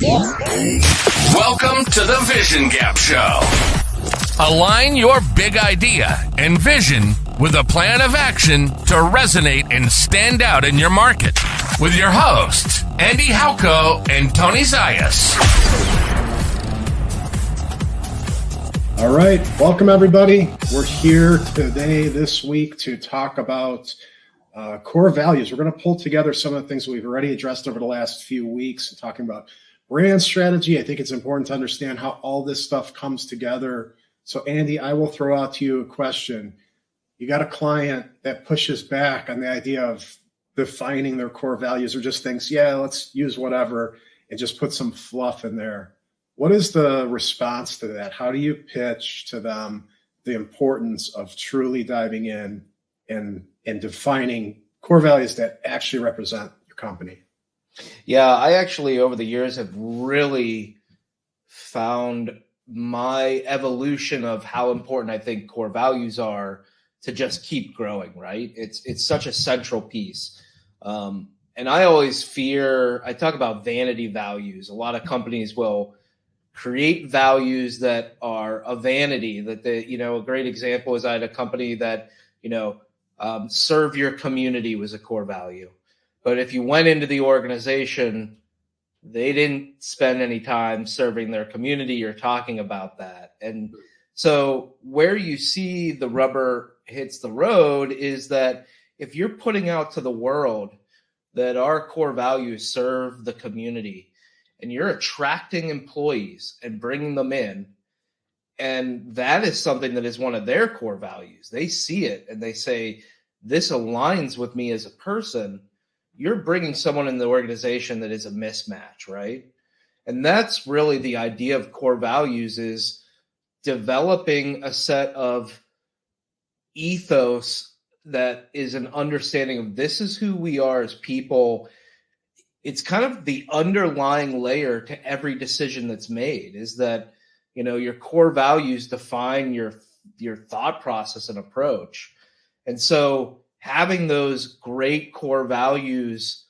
Welcome to the Vision Gap Show. Align your big idea and vision with a plan of action to resonate and stand out in your market. With your hosts, Andy Halko and Tony Zayas. All right. Welcome, everybody. We're here today, this week, to talk about core values. We're going to pull together some of the things that we've already addressed over the last few weeks, talking about brand strategy. I think it's important to understand how all this stuff comes together. So, Andy, I will throw out to you a question. You got a client that pushes back on the idea of defining their core values, or just thinks, yeah, let's use whatever and just put some fluff in there. What is the response to that? How do you pitch to them the importance of truly diving in and defining core values that actually represent your company? Yeah, I actually, over the years, have really found my evolution of how important I think core values are to just keep growing, right? It's such a central piece. And I always I talk about vanity values. A lot of companies will create values that are a vanity, that a great example is I had a company that, serve your community was a core value. But if you went into the organization, they didn't spend any time serving their community or talking about that. And so where you see the rubber hits the road is that if you're putting out to the world that our core values serve the community, and you're attracting employees and bringing them in, and that is something that is one of their core values, they see it and they say, this aligns with me as a person, you're bringing someone in the organization that is a mismatch, right? And that's really the idea of core values, is developing a set of ethos that is an understanding of this is who we are as people. It's kind of the underlying layer to every decision that's made, is that, your core values define your thought process and approach. And so having those great core values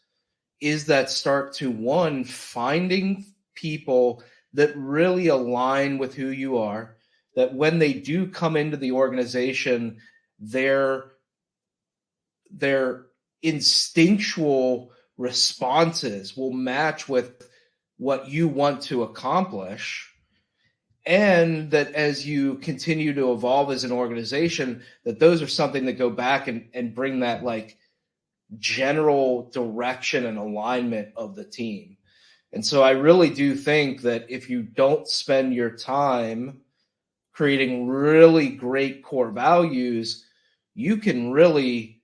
is that start to, one, finding people that really align with who you are, that when they do come into the organization, their instinctual responses will match with what you want to accomplish. And that as you continue to evolve as an organization, that those are something that go back and bring that like general direction and alignment of the team. And so I really do think that if you don't spend your time creating really great core values, you can really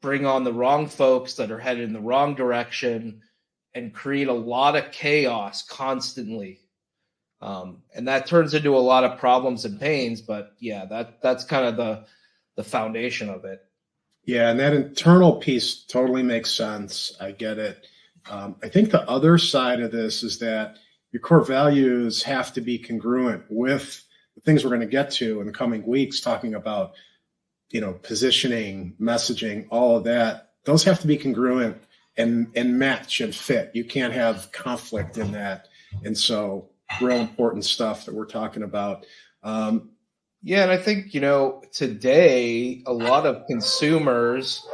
bring on the wrong folks that are headed in the wrong direction and create a lot of chaos constantly. And that turns into a lot of problems and pains, but yeah, that's kind of the foundation of it. Yeah. And that internal piece totally makes sense. I get it. I think the other side of this is that your core values have to be congruent with the things we're going to get to in the coming weeks, talking about, positioning, messaging, all of that. Those have to be congruent and match and fit. You can't have conflict in that. And so real important stuff that we're talking about. Yeah. And I think, today a lot of consumers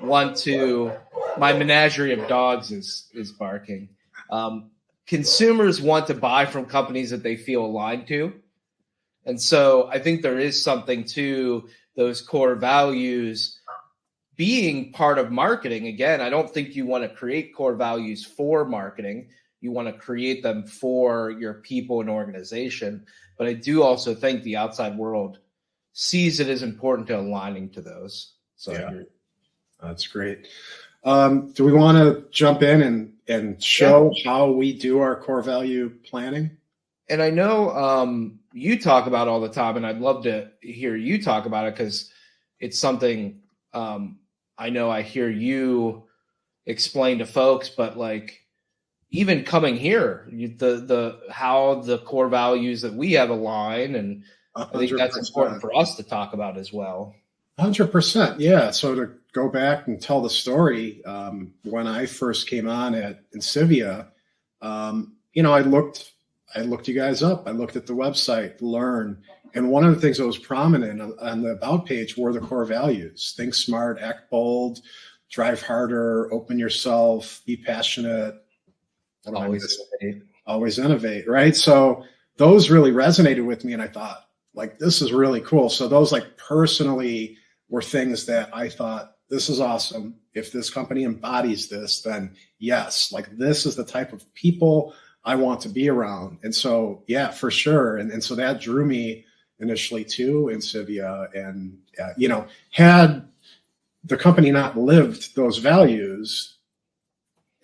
want to, my menagerie of dogs is barking. Consumers want to buy from companies that they feel aligned to. And so I think there is something to those core values being part of marketing. Again, I don't think you want to create core values for marketing. You want to create them for your people and organization. But I do also think the outside world sees it as important to aligning to those. So yeah, that's great. Do we want to jump in and show how we do our core value planning? And I know you talk about all the time, and I'd love to hear you talk about it because it's something I know I hear you explain to folks, but like even coming here, the how the core values that we have align, and 100%. I think that's important for us to talk about as well. 100%. Yeah. So to go back and tell the story, when I first came on at Incivia, I looked you guys up. I looked at the website, learn. And one of the things that was prominent on the about page were the core values. Think smart, act bold, drive harder, open yourself, be passionate. Always innovate, right? So those really resonated with me. And I thought, like, this is really cool. So those like personally were things that I thought, this is awesome. If this company embodies this, then yes, like this is the type of people I want to be around. And so, yeah, for sure. And so that drew me initially to Insivia. And, had the company not lived those values,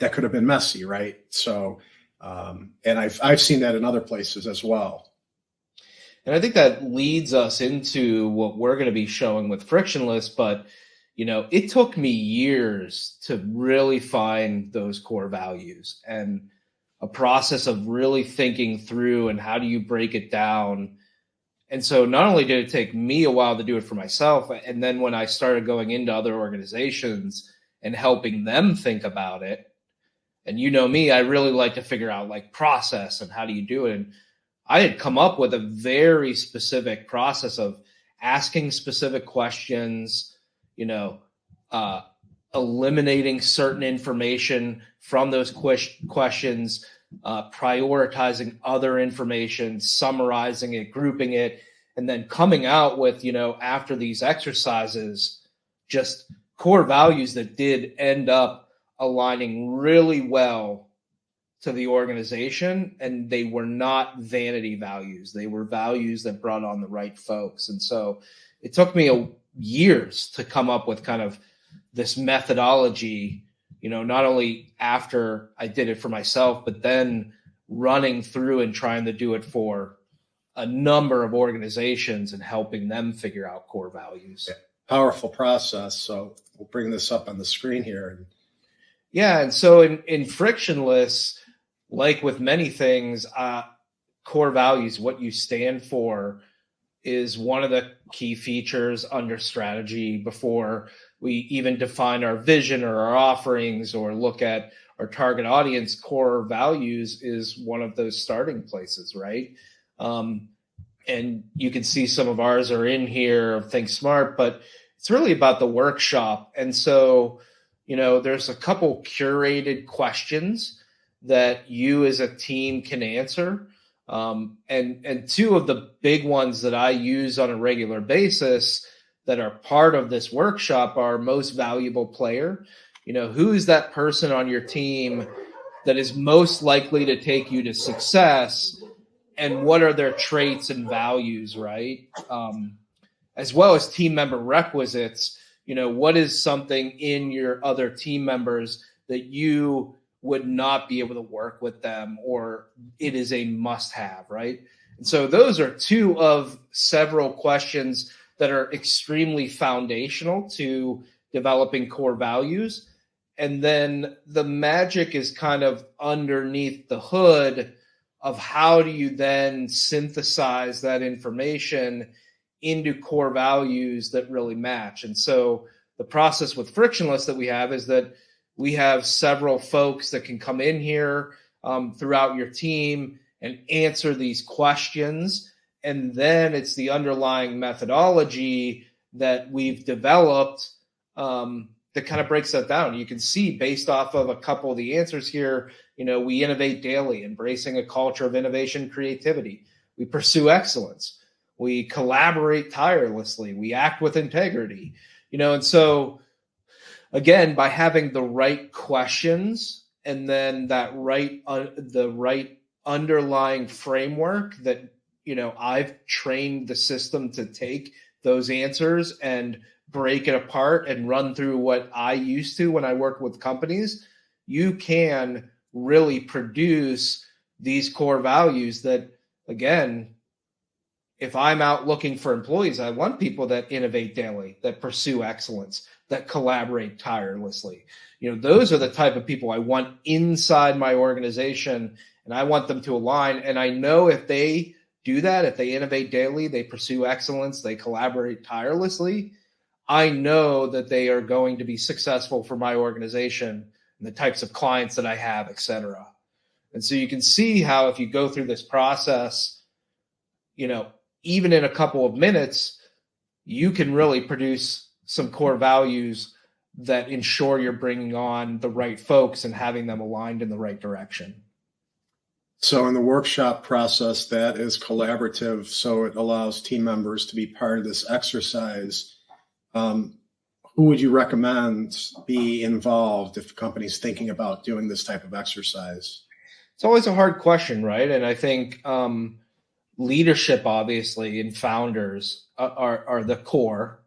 that could have been messy, right? So, and I've seen that in other places as well. And I think that leads us into what we're going to be showing with Frictionless. But, it took me years to really find those core values and a process of really thinking through and how do you break it down. And so not only did it take me a while to do it for myself, and then when I started going into other organizations and helping them think about it, and me, I really like to figure out like process and how do you do it. And I had come up with a very specific process of asking specific questions, eliminating certain information from those questions, prioritizing other information, summarizing it, grouping it, and then coming out with, after these exercises, just core values that did end up aligning really well to the organization. And they were not vanity values. They were values that brought on the right folks. And so it took me years to come up with kind of this methodology, not only after I did it for myself, but then running through and trying to do it for a number of organizations and helping them figure out core values. Yeah. Powerful process. So we'll bring this up on the screen here. Yeah. And so in Frictionless, like with many things, core values, what you stand for, is one of the key features under strategy before we even define our vision or our offerings or look at our target audience. Core values is one of those starting places, right? And you can see some of ours are in here of Think Smart, but it's really about the workshop. And so, there's a couple curated questions that you as a team can answer. And two of the big ones that I use on a regular basis that are part of this workshop are most valuable player. Who is that person on your team that is most likely to take you to success, and what are their traits and values, right? As well as team member requisites, what is something in your other team members that you would not be able to work with them, or it is a must-have, right? And so those are two of several questions that are extremely foundational to developing core values. And then the magic is kind of underneath the hood of how do you then synthesize that information into core values that really match. And so the process with Frictionless that we have is that we have several folks that can come in here throughout your team and answer these questions. And then it's the underlying methodology that we've developed that kind of breaks that down. You can see based off of a couple of the answers here, we innovate daily, embracing a culture of innovation, creativity. We pursue excellence. We collaborate tirelessly. We act with integrity, and so again, by having the right questions and then that the right underlying framework that, I've trained the system to take those answers and break it apart and run through what I used to when I worked with companies, you can really produce these core values that, again, if I'm out looking for employees, I want people that innovate daily, that pursue excellence, that collaborate tirelessly. Those are the type of people I want inside my organization, and I want them to align. And I know if they do that, if they innovate daily, they pursue excellence, they collaborate tirelessly, I know that they are going to be successful for my organization and the types of clients that I have, et cetera. And so you can see how if you go through this process, even in a couple of minutes, you can really produce some core values that ensure you're bringing on the right folks and having them aligned in the right direction. So in the workshop process, that is collaborative. So it allows team members to be part of this exercise. Who would you recommend be involved if a company's thinking about doing this type of exercise? It's always a hard question, right? And I think leadership, obviously, and founders are the core.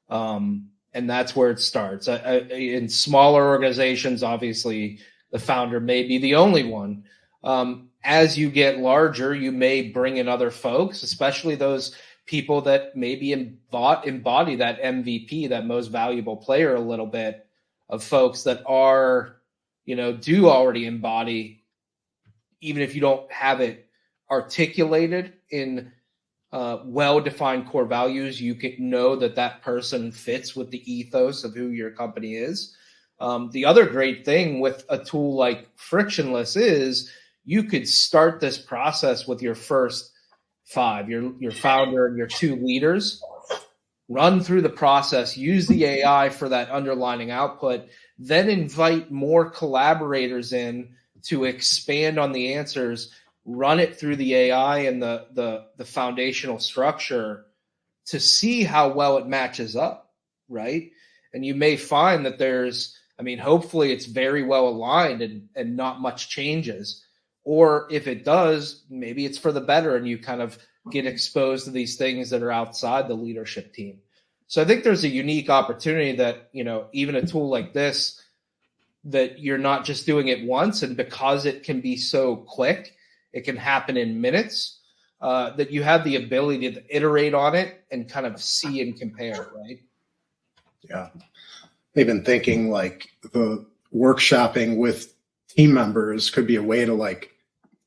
And that's where it starts. In smaller organizations, obviously, the founder may be the only one. As you get larger, you may bring in other folks, especially those people that maybe embody that MVP, that most valuable player, a little bit, of folks that are, do already embody, even if you don't have it articulated in well-defined core values, you can know that person fits with the ethos of who your company is. The other great thing with a tool like Frictionless is you could start this process with your first 5, your founder and your 2 leaders, run through the process, use the AI for that underlining output, then invite more collaborators in to expand on the answers, run it through the AI and the foundational structure to see how well it matches up, right? And you may find that hopefully it's very well aligned and not much changes. Or if it does, maybe it's for the better and you kind of get exposed to these things that are outside the leadership team. So I think there's a unique opportunity that, even a tool like this, that you're not just doing it once, and because it can be so quick, it can happen in minutes, that you have the ability to iterate on it and kind of see and compare, right? Yeah. They've been thinking like the workshopping with team members could be a way to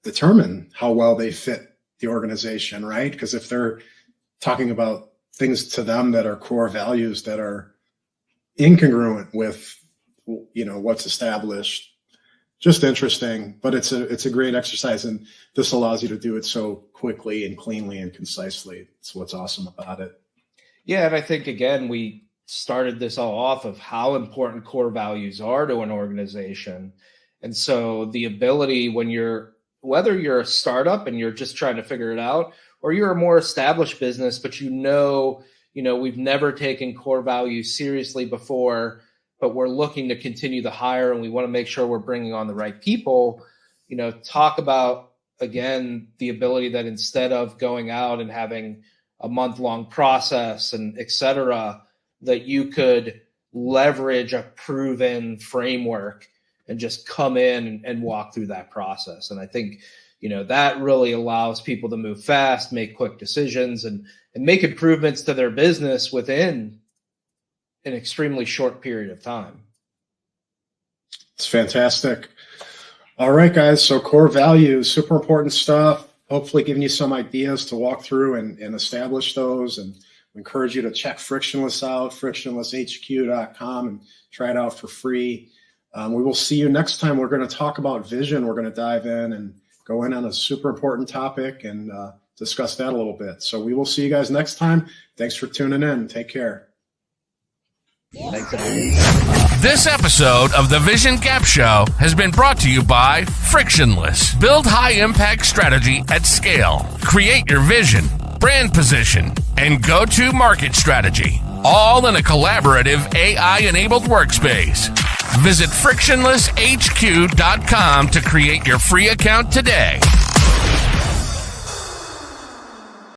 determine how well they fit the organization, right? Because if they're talking about things to them that are core values that are incongruent with, what's established, just interesting. But it's a great exercise, and this allows you to do it so quickly and cleanly and concisely. It's what's awesome about it. Yeah, and I think again we started this all off of how important core values are to an organization. And so the ability whether you're a startup and you're just trying to figure it out, or you're a more established business, but we've never taken core values seriously before, but we're looking to continue to hire and we want to make sure we're bringing on the right people, talk about, again, the ability that instead of going out and having a month-long process and et cetera, that you could leverage a proven framework and just come in and walk through that process. And I think, that really allows people to move fast, make quick decisions, and make improvements to their business within an extremely short period of time. It's fantastic. All right, guys. So core values, super important stuff. Hopefully giving you some ideas to walk through and establish those. And we encourage you to check Frictionless out, frictionlesshq.com, and try it out for free. We will see you next time. We're going to talk about vision. We're going to dive in and go in on a super important topic and discuss that a little bit. So we will see you guys next time. Thanks for tuning in. Take care. Thanks. This episode of the Vision Gap Show has been brought to you by Frictionless. Build high-impact strategy at scale. Create your vision, brand position, and go-to-market strategy. All in a collaborative AI-enabled workspace. Visit frictionlesshq.com to create your free account today.